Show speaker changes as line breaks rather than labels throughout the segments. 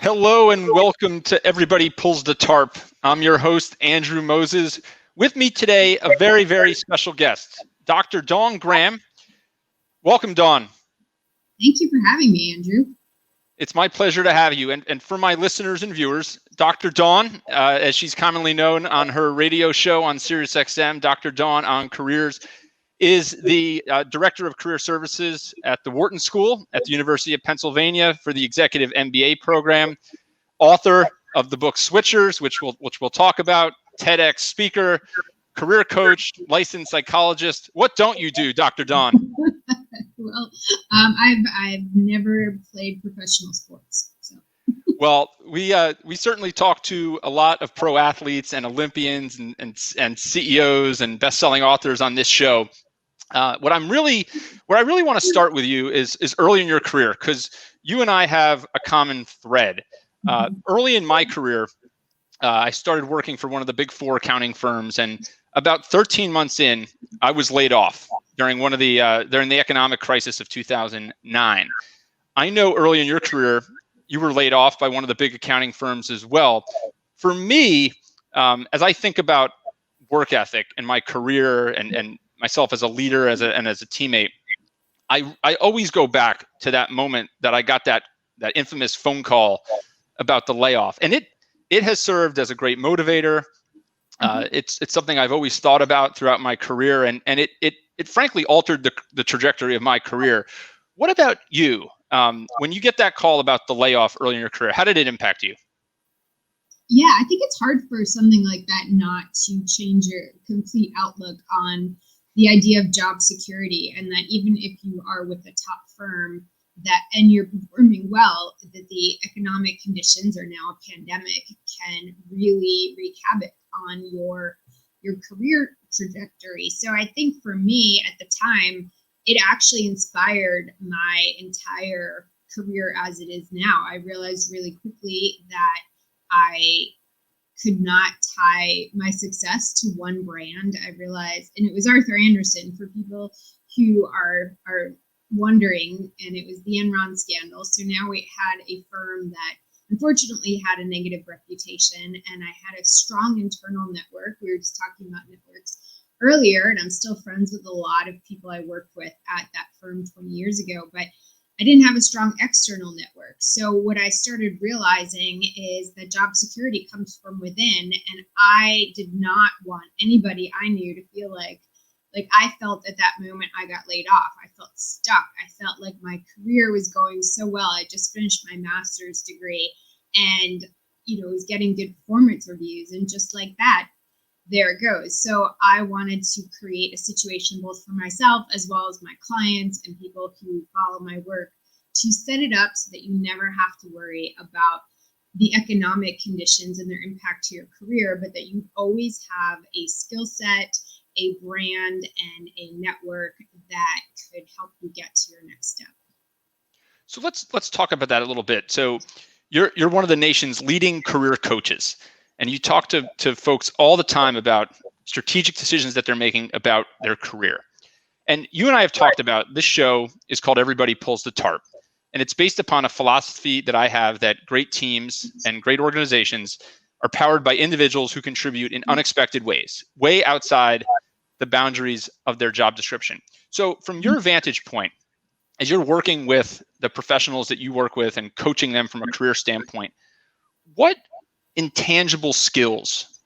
Hello and welcome to Everybody Pulls the Tarp. I'm your host, Andrew Moses. With me today, a very, very special guest, Dr. Dawn Graham. Welcome, Dawn.
Thank you for having me, Andrew.
It's my pleasure to have you. And for my listeners and viewers, Dr. Dawn, as she's commonly known on her radio show on SiriusXM, Dr. Dawn on Careers, is the Director of Career Services at the Wharton School at the University of Pennsylvania for the Executive MBA program, author of the book Switchers, which we'll talk about, TEDx speaker, career coach, licensed psychologist. What don't you do, Dr. Dawn?
Well, I've never played professional sports. So.
Well, we certainly talk to a lot of pro athletes and Olympians and CEOs and best-selling authors on this show. What I really want to start with you is early in your career, because you and I have a common thread. Early in my career, I started working for one of the big four accounting firms, and about 13 months in, I was laid off during during the economic crisis of 2009. I know early in your career, you were laid off by one of the big accounting firms as well. For me, as I think about work ethic and my career and myself as a leader and as a teammate, I always go back to that moment that I got that infamous phone call about the layoff, and it has served as a great motivator. It's something I've always thought about throughout my career, and it frankly altered the trajectory of my career. What about you? When you get that call about the layoff early in your career, how did it impact you?
Yeah, I think it's hard for something like that not to change your complete outlook on the idea of job security, and that even if you are with a top firm and you're performing well, that the economic conditions or now a pandemic can really wreak havoc on your career trajectory. So I think for me at the time, it actually inspired my entire career as it is now. I realized really quickly that I could not tie my success to one brand. I realized, and it was Arthur Andersen for people who are wondering, and it was the Enron scandal. So now we had a firm that unfortunately had a negative reputation, and I had a strong internal network. We were just talking about networks earlier, and I'm still friends with a lot of people I worked with at that firm 20 years ago, but I didn't have a strong external network. So what I started realizing is that job security comes from within, and I did not want anybody I knew to feel like I felt at that moment I got laid off. I felt stuck. I felt like my career was going so well. I just finished my master's degree and, was getting good performance reviews. And just like that, there it goes. So I wanted to create a situation both for myself as well as my clients and people who follow my work to set it up so that you never have to worry about the economic conditions and their impact to your career, but that you always have a skill set, a brand, and a network that could help you get to your next step.
So let's talk about that a little bit. So you're one of the nation's leading career coaches, and you talk to folks all the time about strategic decisions that they're making about their career. And you and I have talked about, this show is called Everybody Pulls the Tarp, and it's based upon a philosophy that I have that great teams and great organizations are powered by individuals who contribute in unexpected ways, way outside the boundaries of their job description. So from your vantage point, as you're working with the professionals that you work with and coaching them from a career standpoint, what intangible skills,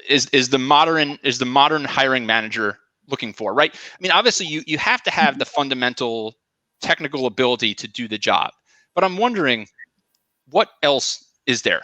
is the modern hiring manager looking for, right? I mean, obviously you have to have the fundamental technical ability to do the job, but I'm wondering, what else is there?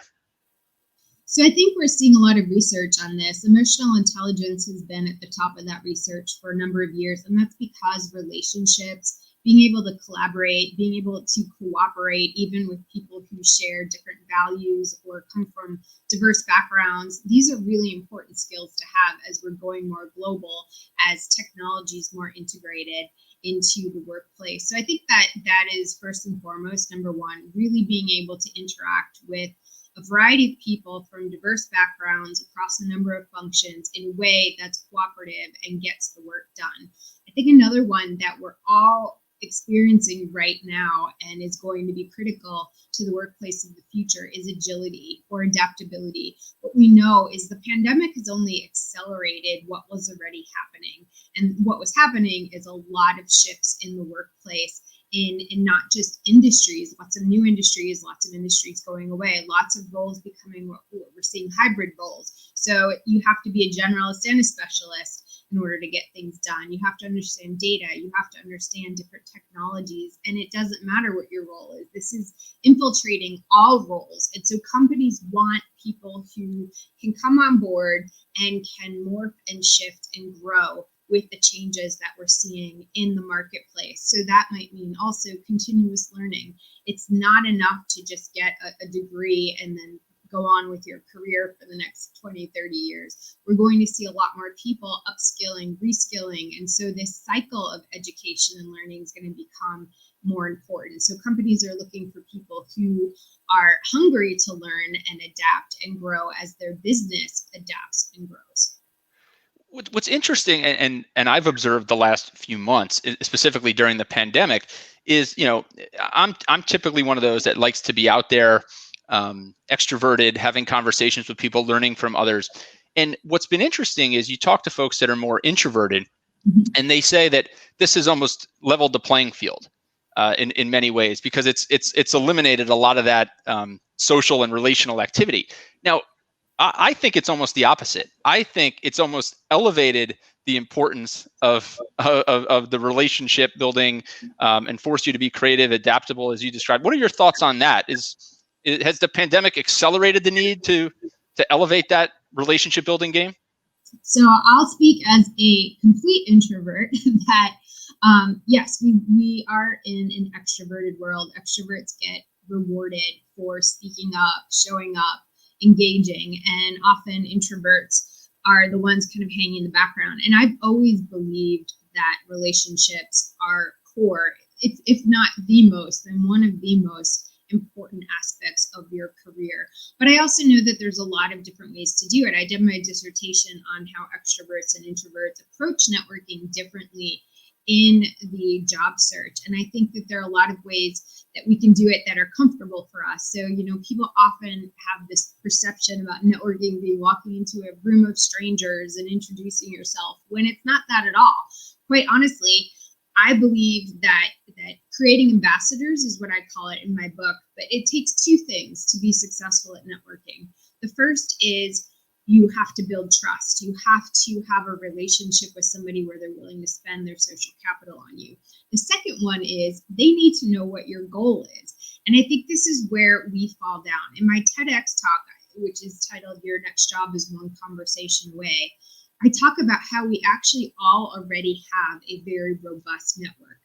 So I think we're seeing a lot of research on this. Emotional intelligence has been at the top of that research for a number of years, and that's because relationships, being able to collaborate, being able to cooperate, even with people who share different values or come from diverse backgrounds, these are really important skills to have as we're going more global, as technology is more integrated into the workplace. So I think that is first and foremost, number one, really being able to interact with a variety of people from diverse backgrounds across a number of functions in a way that's cooperative and gets the work done. I think another one that we're all experiencing right now and is going to be critical to the workplace of the future is agility or adaptability. What we know is the pandemic has only accelerated what was already happening. And what was happening is a lot of shifts in the workplace in not just industries, lots of new industries, lots of industries going away, lots of roles becoming what we're seeing, hybrid roles. So you have to be a generalist and a specialist in order to get things done. You have to understand data. You have to understand different technologies. And it doesn't matter what your role is. This is infiltrating all roles. And so companies want people who can come on board and can morph and shift and grow with the changes that we're seeing in the marketplace. So that might mean also continuous learning. It's not enough to just get a degree and then go on with your career for the next 20, 30 years. We're going to see a lot more people upskilling, reskilling. And so this cycle of education and learning is going to become more important. So companies are looking for people who are hungry to learn and adapt and grow as their business adapts and grows.
What's interesting, and I've observed the last few months, specifically during the pandemic, is I'm typically one of those that likes to be out there, extroverted, having conversations with people, learning from others. And what's been interesting is you talk to folks that are more introverted, and they say that this has almost leveled the playing field in many ways, because it's eliminated a lot of that social and relational activity. Now, I think it's almost the opposite. I think it's almost elevated the importance of the relationship building and forced you to be creative, adaptable, as you described. What are your thoughts on that? Has the pandemic accelerated the need to elevate that relationship building game?
So I'll speak as a complete introvert that yes, we are in an extroverted world. Extroverts get rewarded for speaking up, showing up, engaging, and often introverts are the ones kind of hanging in the background. And I've always believed that relationships are core, if not the most, then one of the most important aspects of your career. But I also know that there's a lot of different ways to do it. I did my dissertation on how extroverts and introverts approach networking differently in the job search. And I think that there are a lot of ways that we can do it that are comfortable for us. So, people often have this perception about networking being walking into a room of strangers and introducing yourself, when it's not that at all. Quite honestly, I believe that creating ambassadors is what I call it in my book, but it takes two things to be successful at networking. The first is you have to build trust. You have to have a relationship with somebody where they're willing to spend their social capital on you. The second one is they need to know what your goal is. And I think this is where we fall down. In my TEDx talk, which is titled Your Next Job is One Conversation Away, I talk about how we actually all already have a very robust network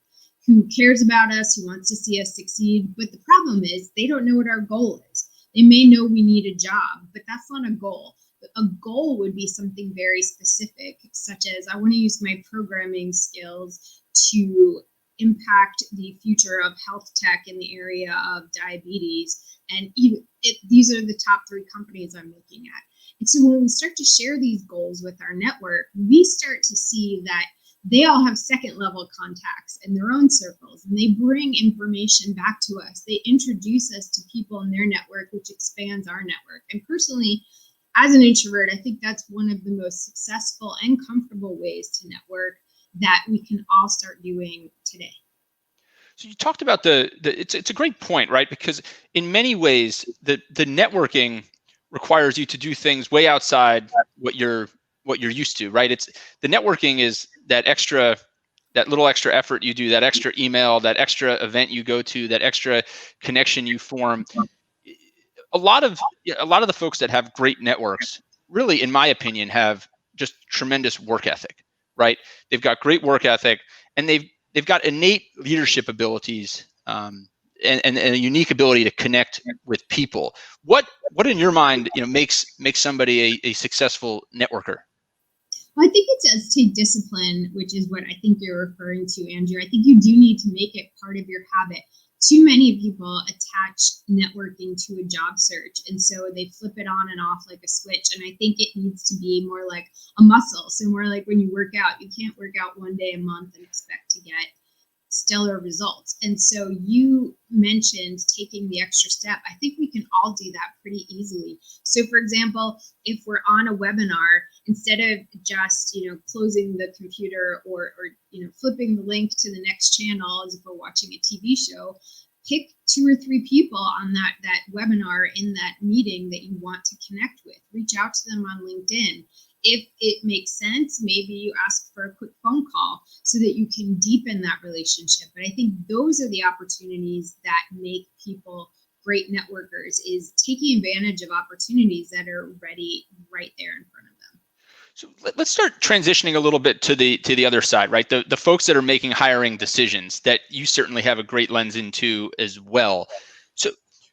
who cares about us, who wants to see us succeed. But the problem is they don't know what our goal is. They may know we need a job, but that's not a goal. A goal would be something very specific, such as I want to use my programming skills to impact the future of health tech in the area of diabetes. And these are the top 3 companies I'm looking at. And so when we start to share these goals with our network, we start to see that they all have second level contacts in their own circles, and they bring information back to us. They introduce us to people in their network, which expands our network. And personally, as an introvert, I think that's one of the most successful and comfortable ways to network that we can all start doing today.
So you talked about it's a great point, right? Because in many ways, the networking requires you to do things way outside what you're used to, right? It's the networking is that little extra effort you do, that extra email, that extra event you go to, that extra connection you form. A lot of the folks that have great networks, really, in my opinion, have just tremendous work ethic, right? They've got great work ethic, and they've got innate leadership abilities, and a unique ability to connect with people. What in your mind, makes somebody a successful networker?
Well, I think it does take discipline, which is what I think you're referring to, Andrew. I think you do need to make it part of your habit. Too many people attach networking to a job search, and so they flip it on and off like a switch. And I think it needs to be more like a muscle. So more like when you work out, you can't work out one day a month and expect to get stellar results. And so you mentioned taking the extra step. I think we can all do that pretty easily. So for example, if we're on a webinar, instead of just, closing the computer or flipping the link to the next channel as if we're watching a TV show, pick 2 or 3 people on that webinar in that meeting that you want to connect with. Reach out to them on LinkedIn. If it makes sense, maybe you ask for a quick phone call so that you can deepen that relationship. But I think those are the opportunities that make people great networkers, is taking advantage of opportunities that are ready right there in front of them.
So let's start transitioning a little bit to the other side, right? The folks that are making hiring decisions that you certainly have a great lens into as well.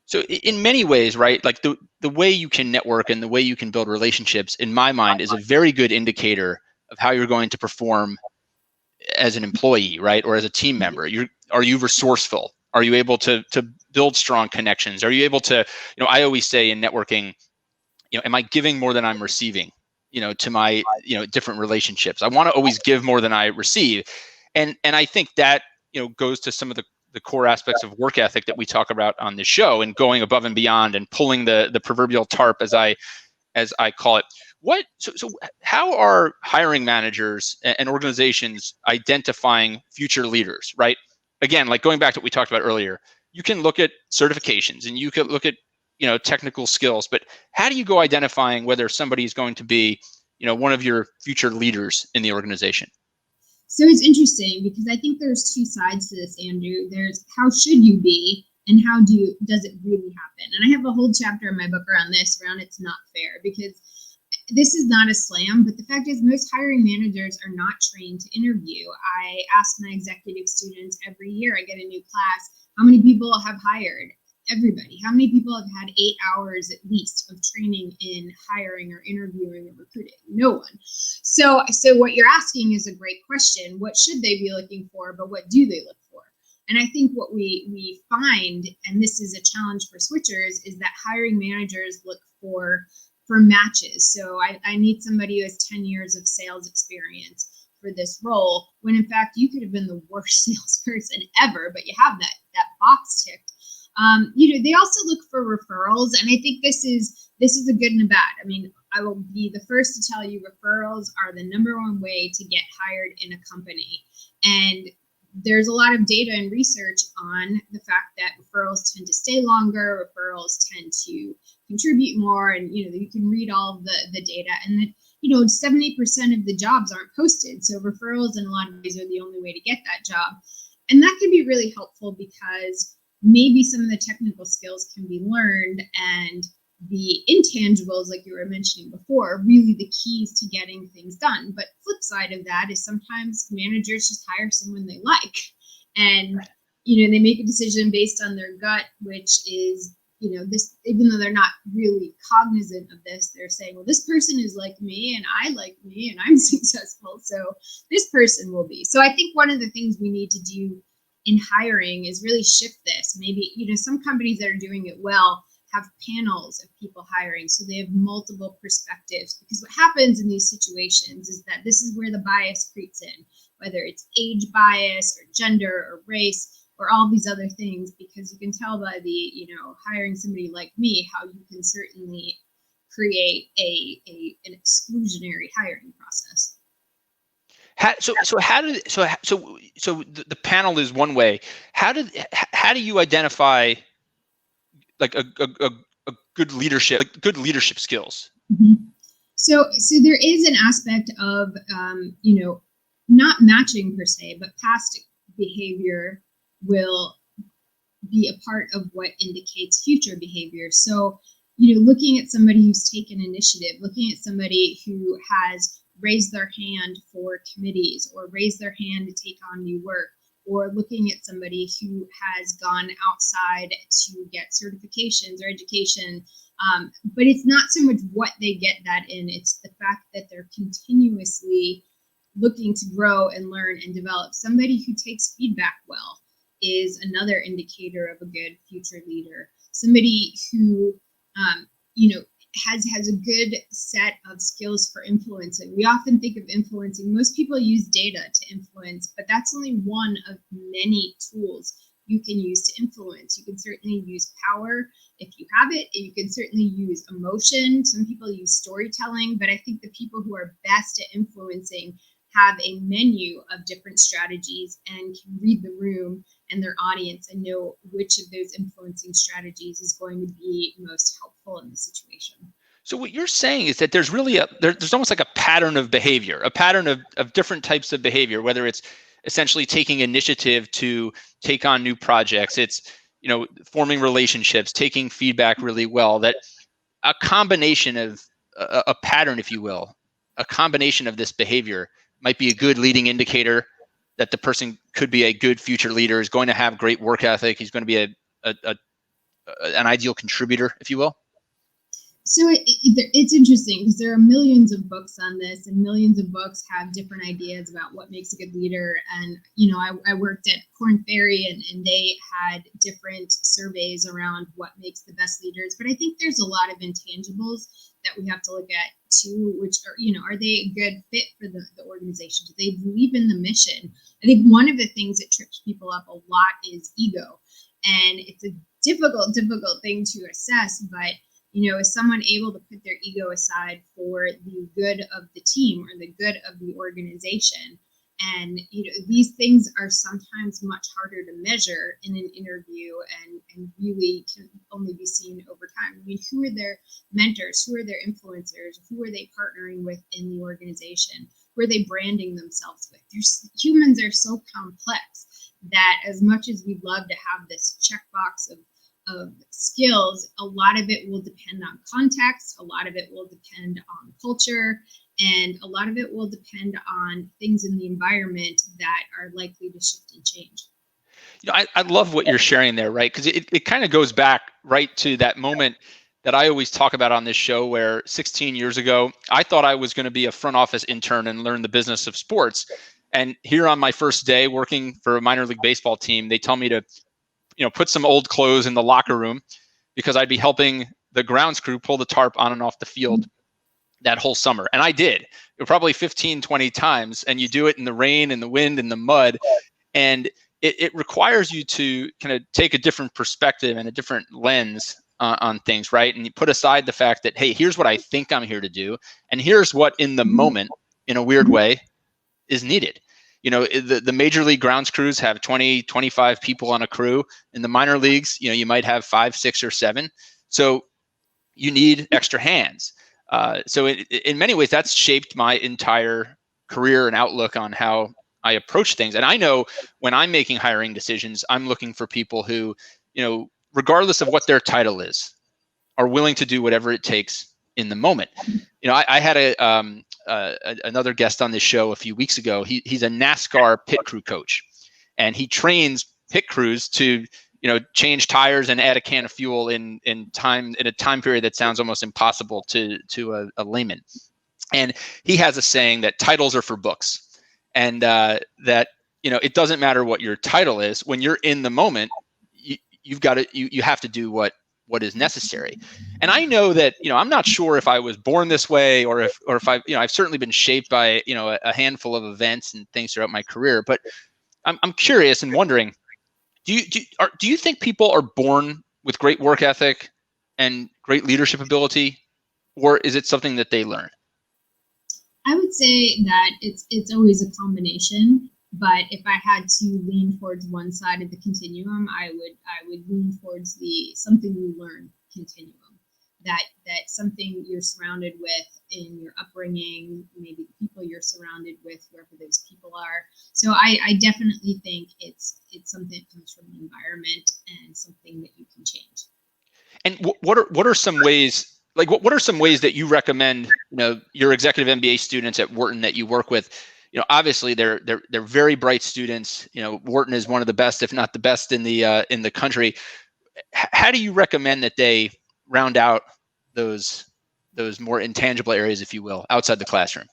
So in many ways, right, like the way you can network and the way you can build relationships, in my mind, is a very good indicator of how you're going to perform as an employee, right, or as a team member. Are you resourceful? Are you able to build strong connections? Are you able to, I always say in networking, am I giving more than I'm receiving, to my, different relationships? I want to always give more than I receive. And I think that, goes to some of the core aspects of work ethic that we talk about on this show, and going above and beyond and pulling the proverbial tarp, as I call it. So how are hiring managers and organizations identifying future leaders, right? Again, like going back to what we talked about earlier, you can look at certifications and you can look at, technical skills, but how do you go identifying whether somebody is going to be, one of your future leaders in the organization?
So it's interesting because I think there's 2 sides to this, Andrew. There's how should you be, and how does it really happen? And I have a whole chapter in my book around this, around it's not fair, because this is not a slam, but the fact is most hiring managers are not trained to interview. I ask my executive students every year, I get a new class, how many people have hired? Everybody. How many people have had 8 hours at least of training in hiring or interviewing or recruiting? No one. So what you're asking is a great question. What should they be looking for, but what do they look for? And I think what we find, and this is a challenge for switchers, is that hiring managers look for matches. So I need somebody who has 10 years of sales experience for this role, when in fact you could have been the worst salesperson ever, but you have that box ticked. They also look for referrals, and I think this is a good and a bad. I mean, I will be the first to tell you referrals are the number one way to get hired in a company. And there's a lot of data and research on the fact that referrals tend to stay longer, referrals tend to contribute more, and you can read all of the data, and that 70% of the jobs aren't posted. So referrals in a lot of ways are the only way to get that job. And that can be really helpful because maybe some of the technical skills can be learned, and the intangibles, like you were mentioning before, are really the keys to getting things done. But flip side of that is sometimes managers just hire someone they like, and they make a decision based on their gut, which is this, even though they're not really cognizant of this, they're saying, well, this person is like me and I like me and I'm successful, so this person will be. So I think one of the things we need to do in hiring is really shift this. Maybe, some companies that are doing it well have panels of people hiring, so they have multiple perspectives, because what happens in these situations is that this is where the bias creeps in, whether it's age bias or gender or race or all these other things, because you can tell by the, hiring somebody like me, how you can certainly create an exclusionary hiring process.
So the panel is one way. How do you identify like a good leadership skills?
Mm-hmm. So there is an aspect of not matching per se, but past behavior will be a part of what indicates future behavior. So looking at somebody who's taken initiative, looking at somebody who has raised their hand for committees or raised their hand to take on new work, or looking at somebody who has gone outside to get certifications or education. But it's not so much what they get that in, it's the fact that they're continuously looking to grow and learn and develop. Somebody who takes feedback well is another indicator of a good future leader. Somebody who, has a good set of skills for influencing. We often think of influencing. Most people use data to influence, but that's only one of many tools you can use to influence. You can certainly use power if you have it, and you can certainly use emotion. Some people use storytelling, but I think the people who are best at influencing have a menu of different strategies and can read the room and their audience and know which of those influencing strategies is going to be most helpful in the situation.
So what you're saying is that there's really there's almost like a pattern of behavior, a pattern of different types of behavior, whether it's essentially taking initiative to take on new projects, it's, forming relationships, taking feedback really well, that a combination of a pattern, if you will, a combination of this behavior might be a good leading indicator that the person could be a good future leader, is going to have great work ethic, he's going to be an ideal contributor, if you will.
So it's interesting because there are millions of books on this, and millions of books have different ideas about what makes a good leader. And, I worked at Korn Ferry, and they had different surveys around what makes the best leaders. But I think there's a lot of intangibles that we have to look at too, which are they a good fit for the organization? Do they believe in the mission? I think one of the things that trips people up a lot is ego. And it's a difficult thing to assess, but is someone able to put their ego aside for the good of the team or the good of the organization? And, these things are sometimes much harder to measure in an interview and really can only be seen over time. I mean, who are their mentors? Who are their influencers? Who are they partnering with in the organization? Who are they branding themselves with? Humans are so complex that as much as we'd love to have this checkbox of skills, a lot of it will depend on context, a lot of it will depend on culture, and a lot of it will depend on things in the environment that are likely to shift and change.
I love what you're sharing there, right? Because it kind of goes back right to that moment that I always talk about on this show, where 16 years ago, I thought I was going to be a front office intern and learn the business of sports. And here on my first day working for a minor league baseball team, they tell me to put some old clothes in the locker room because I'd be helping the grounds crew pull the tarp on and off the field that whole summer. And I did probably 15, 20 times. And you do it in the rain and the wind and the mud. And it requires you to kind of take a different perspective and a different lens on things, right? And you put aside the fact that, hey, here's what I think I'm here to do. And here's what in the moment, in a weird way, is needed. The major league grounds crews have 20, 25 people on a crew. In the minor leagues, you might have 5, 6, or 7. So you need extra hands. So in many ways, that's shaped my entire career and outlook on how I approach things. And I know when I'm making hiring decisions, I'm looking for people who, regardless of what their title is, are willing to do whatever it takes in the moment. I had another guest on this show a few weeks ago. He's a NASCAR pit crew coach, and he trains pit crews to change tires and add a can of fuel in a time period that sounds almost impossible to a layman. And he has a saying that titles are for books, and that it doesn't matter what your title is. When you're in the moment, you have to do what is necessary. And I know that, I'm not sure if I was born this way or if I've certainly been shaped by, a handful of events and things throughout my career, but I'm curious and wondering, do you think people are born with great work ethic and great leadership ability, or is it something that they learn?
I would say that it's always a combination. But if I had to lean towards one side of the continuum, I would lean towards the something you learn continuum. That something you're surrounded with in your upbringing, maybe the people you're surrounded with, whoever those people are. So I definitely think it's something that comes from the environment and something that you can change.
And what are some ways? Like what are some ways that you recommend? Your executive MBA students at Wharton that you work with. Obviously they're very bright students. Wharton is one of the best, if not the best, in the country. How do you recommend that they round out those more intangible areas, if you will, outside the classroom?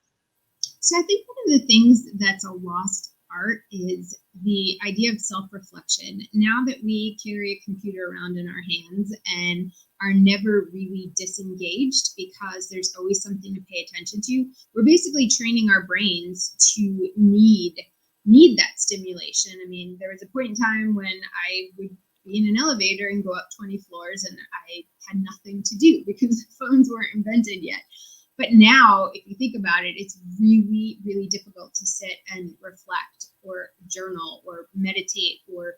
So I think one of the things that's a lost art is the idea of self-reflection. Now that we carry a computer around in our hands and are never really disengaged because there's always something to pay attention to, we're basically training our brains to need that stimulation. I mean, there was a point in time when I would be in an elevator and go up 20 floors and I had nothing to do because phones weren't invented yet. But now, if you think about it, it's really, really difficult to sit and reflect or journal or meditate or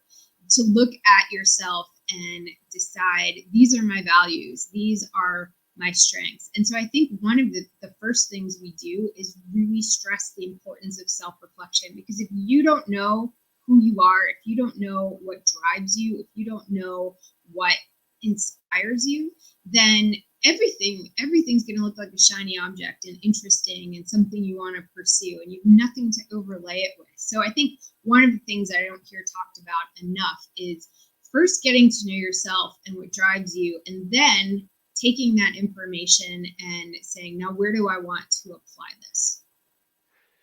to look at yourself and decide, these are my values, these are my strengths. And so I think one of the first things we do is really stress the importance of self-reflection, because if you don't know who you are, if you don't know what drives you, if you don't know what inspires you, then everything's going to look like a shiny object and interesting and something you want to pursue, and you have nothing to overlay it with. So I think one of the things that I don't hear talked about enough is first getting to know yourself and what drives you, and then taking that information and saying, now where do I want to apply this?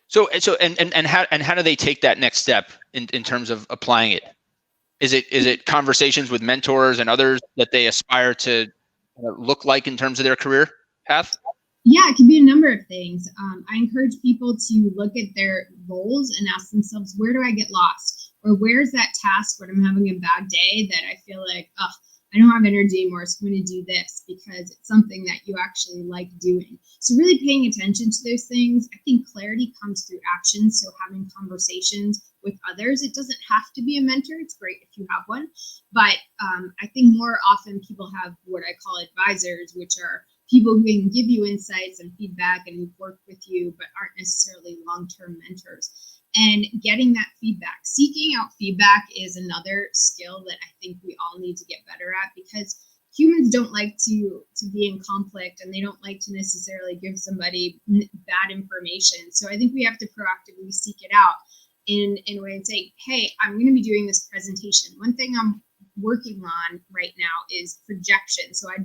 So how do they take that next step in terms of applying it? Is it conversations with mentors and others that they aspire to look like in terms of their career path?
Yeah, it can be a number of things. I encourage people to look at their goals and ask themselves, where do I get lost? Or where's that task when I'm having a bad day that I feel like, I don't have energy anymore, so I'm going to do this because it's something that you actually like doing. So really paying attention to those things. I think clarity comes through action. So having conversations with others. It doesn't have to be a mentor. It's great if you have one. But I think more often people have what I call advisors, which are people who can give you insights and feedback and work with you, but aren't necessarily long-term mentors. And getting that feedback, seeking out feedback is another skill that I think we all need to get better at, because humans don't like to be in conflict, and they don't like to necessarily give somebody bad information. So I think we have to proactively seek it out in a way and say, hey, I'm going to be doing this presentation. One thing I'm working on right now is projection. So I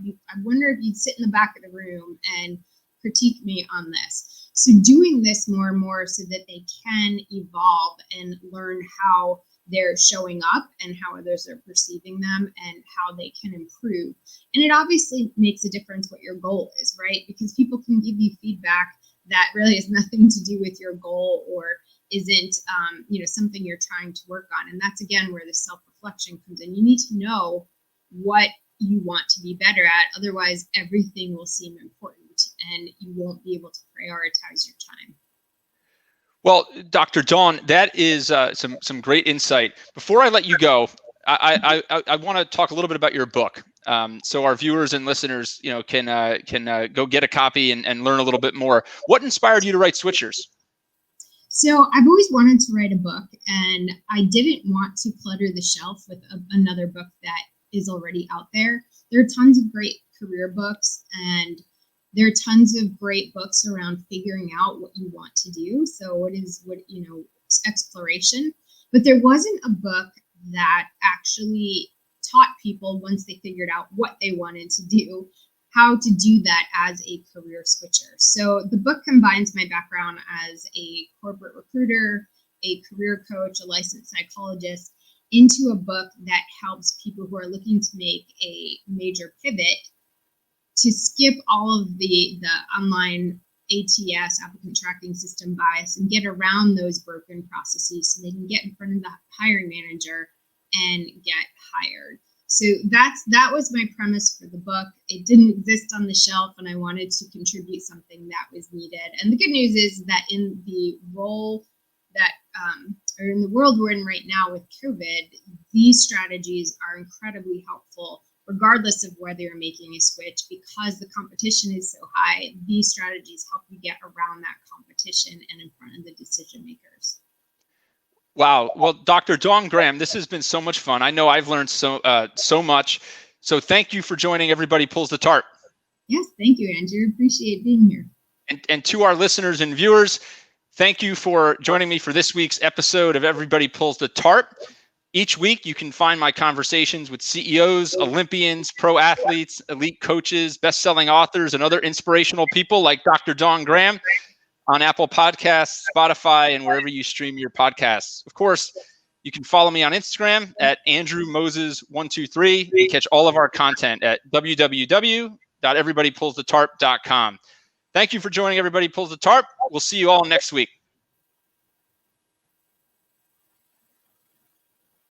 wonder if you'd sit in the back of the room and critique me on this. So doing this more and more so that they can evolve and learn how they're showing up and how others are perceiving them and how they can improve. And it obviously makes a difference what your goal is, right? Because people can give you feedback that really has nothing to do with your goal or isn't something you're trying to work on. And that's, again, where the self-reflection comes in. You need to know what you want to be better at. Otherwise, everything will seem important and you won't be able to prioritize your time.
Well, Dr. Dawn, that is some great insight. Before I let you go, I want to talk a little bit about your book, so our viewers and listeners, can go get a copy and learn a little bit more. What inspired you to write Switchers?
So I've always wanted to write a book, and I didn't want to clutter the shelf with another book that is already out there. There are tons of great career books, and there are tons of great books around figuring out what you want to do. So exploration. But there wasn't a book that actually taught people, once they figured out what they wanted to do, how to do that as a career switcher. So the book combines my background as a corporate recruiter, a career coach, a licensed psychologist, into a book that helps people who are looking to make a major pivot to skip all of the online ATS, applicant tracking system bias, and get around those broken processes so they can get in front of the hiring manager and get hired. So that was my premise for the book. It didn't exist on the shelf, and I wanted to contribute something that was needed. And the good news is that in the role that, or in the world we're in right now with COVID, these strategies are incredibly helpful, regardless of whether you're making a switch, because the competition is so high. These strategies help you get around that competition and in front of the decision makers.
Wow. Well, Dr. Dawn Graham, this has been so much fun. I know I've learned so much. So thank you for joining Everybody Pulls the Tarp.
Yes, thank you, Andrew. Appreciate being here.
And to our listeners and viewers, thank you for joining me for this week's episode of Everybody Pulls the Tarp. Each week, you can find my conversations with CEOs, Olympians, pro athletes, elite coaches, best-selling authors, and other inspirational people like Dr. Dawn Graham on Apple Podcasts, Spotify, and wherever you stream your podcasts. Of course, you can follow me on Instagram at AndrewMoses123 and catch all of our content at www.everybodypullsthetarp.com. Thank you for joining Everybody Pulls the Tarp. We'll see you all next week.